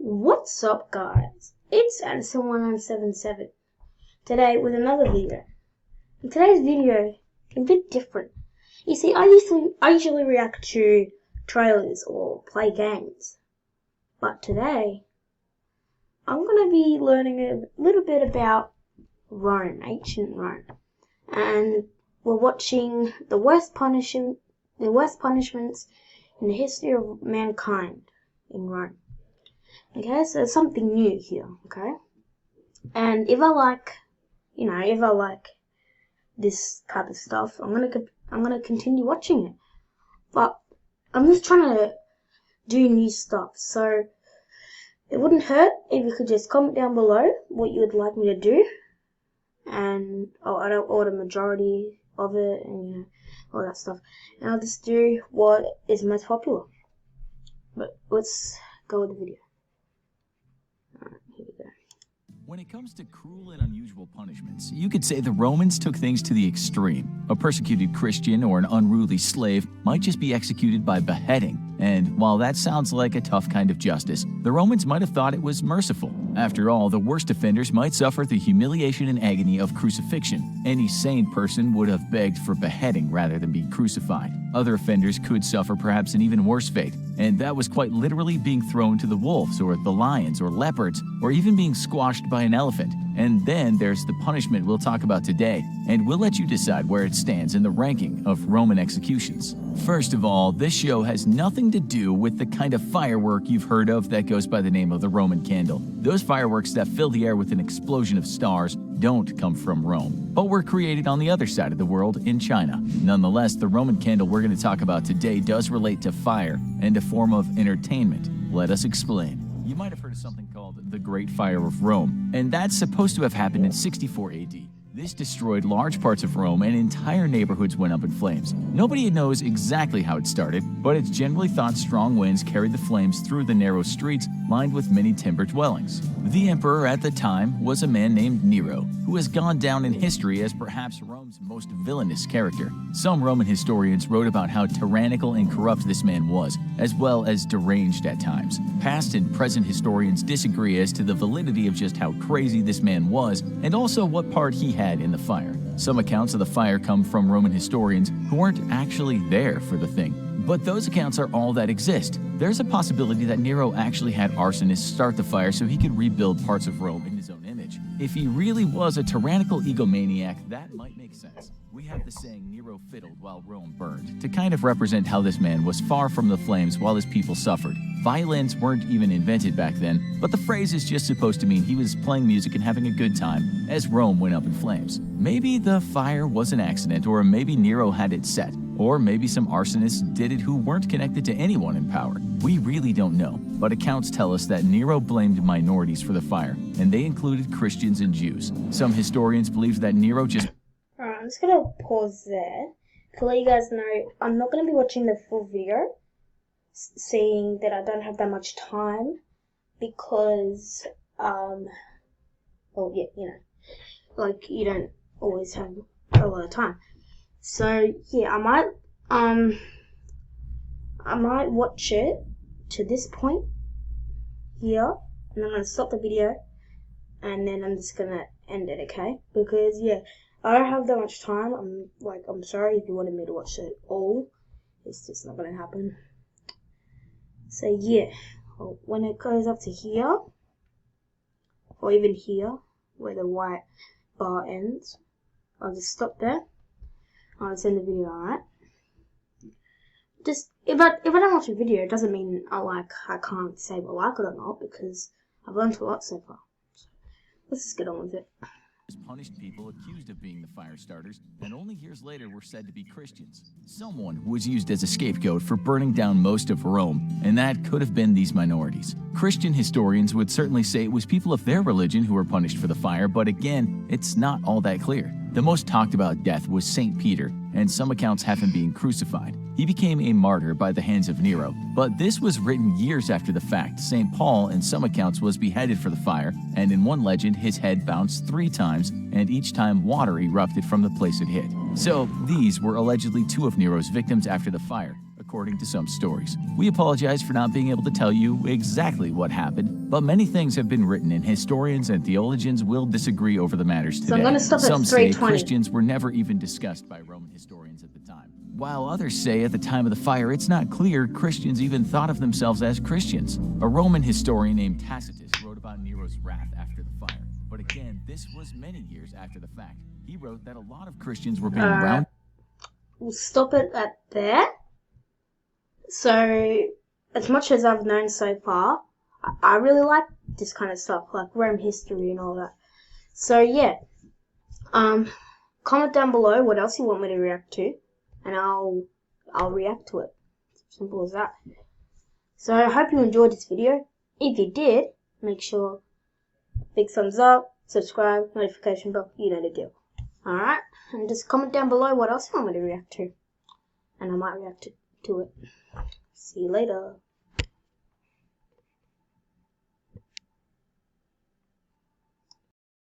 What's up, guys? It's Anderson1977 today with another video. In today's video, a bit different. You see, I usually react to trailers or play games, but today I'm gonna be learning a little bit about Rome, ancient Rome, and we're watching the worst punishments in the history of mankind in Rome. Okay, so something new here, okay? And if I like this type of stuff, I'm gonna continue watching it. But I'm just trying to do new stuff, so it wouldn't hurt if you could just comment down below what you would like me to do, and I don't order majority of it, and all that stuff. And I'll just do what is most popular. But let's go with the video. Alright, here we go. When it comes to cruel and unusual punishments, you could say the Romans took things to the extreme. A persecuted Christian or an unruly slave might just be executed by beheading. And while that sounds like a tough kind of justice, the Romans might have thought it was merciful. After all, the worst offenders might suffer the humiliation and agony of crucifixion. Any sane person would have begged for beheading rather than being crucified. Other offenders could suffer perhaps an even worse fate, and that was quite literally being thrown to the wolves or the lions or leopards, or even being squashed by an elephant. And then there's the punishment we'll talk about today, and we'll let you decide where it stands in the ranking of Roman executions. First of all, this show has nothing to do with the kind of firework you've heard of that goes by the name of the Roman candle. Those fireworks that fill the air with an explosion of stars don't come from Rome, but were created on the other side of the world in China. Nonetheless, the Roman candle we're going to talk about today does relate to fire and a form of entertainment. Let us explain. You might have heard of something called the Great Fire of Rome, and that's supposed to have happened in 64 AD. This destroyed large parts of Rome and entire neighborhoods went up in flames. Nobody knows exactly how it started, but it's generally thought strong winds carried the flames through the narrow streets lined with many timber dwellings. The emperor at the time was a man named Nero, who has gone down in history as perhaps Rome's most villainous character. Some Roman historians wrote about how tyrannical and corrupt this man was, as well as deranged at times. Past and present historians disagree as to the validity of just how crazy this man was, and also what part he had in the fire. Some accounts of the fire come from Roman historians who weren't actually there for the thing, but those accounts are all that exist. There's a possibility that Nero actually had arsonists start the fire so he could rebuild parts of Rome in his own image. If he really was a tyrannical egomaniac, that might make sense. We have the saying Nero fiddled while Rome burned to kind of represent how this man was far from the flames while his people suffered. Violins weren't even invented back then, but the phrase is just supposed to mean he was playing music and having a good time as Rome went up in flames. Maybe the fire was an accident, or maybe Nero had it set, or maybe some arsonists did it who weren't connected to anyone in power. We really don't know, but accounts tell us that Nero blamed minorities for the fire, and they included Christians and Jews. Some historians believe that Nero just... Alright, I'm just gonna pause there to let you guys know I'm not gonna be watching the full video, seeing that I don't have that much time, because, well, yeah, like, you don't always have a lot of time. So, yeah, I might watch it to this point here, and I'm gonna stop the video, and then I'm just gonna end it, okay? Because, yeah, I don't have that much time. I'm sorry if you wanted me to watch it all. It's just not gonna happen. So, yeah, when it goes up to here, or even here, where the white bar ends, I'll just stop there. I'll just end the video, alright? Just, if I don't watch a video, it doesn't mean I can't say if I like it or not, because I've learned a lot so far. So, let's just get on with it. Punished people accused of being the fire starters, and only years later were said to be Christians. Someone who was used as a scapegoat for burning down most of Rome, and that could have been these minorities. Christian historians would certainly say it was people of their religion who were punished for the fire, but again, it's not all that clear. The most talked about death was St. Peter, and some accounts have him being crucified. He became a martyr by the hands of Nero, but this was written years after the fact. St. Paul, in some accounts, was beheaded for the fire, and in one legend, his head bounced 3 times, and each time water erupted from the place it hit. So, these were allegedly 2 of Nero's victims after the fire. according to some stories. We apologize for not being able to tell you exactly what happened, but many things have been written, and historians and theologians will disagree over the matters today. So I'm going to stop at 3:20. Some say Christians were never even discussed by Roman historians at the time, while others say at the time of the fire it's not clear Christians even thought of themselves as Christians. A Roman historian named Tacitus wrote about Nero's wrath after the fire, but again, this was many years after the fact. He wrote that a lot of Christians were being rounded. We'll stop it at there. So, as much as I've known so far, I really like this kind of stuff, like Rome history and all that. So yeah, comment down below what else you want me to react to, and I'll react to it. Simple as that. So I hope you enjoyed this video. If you did, make sure big thumbs up, subscribe, notification bell, you know the deal. Alright, and just comment down below what else you want me to react to, and I might react to it. See you later.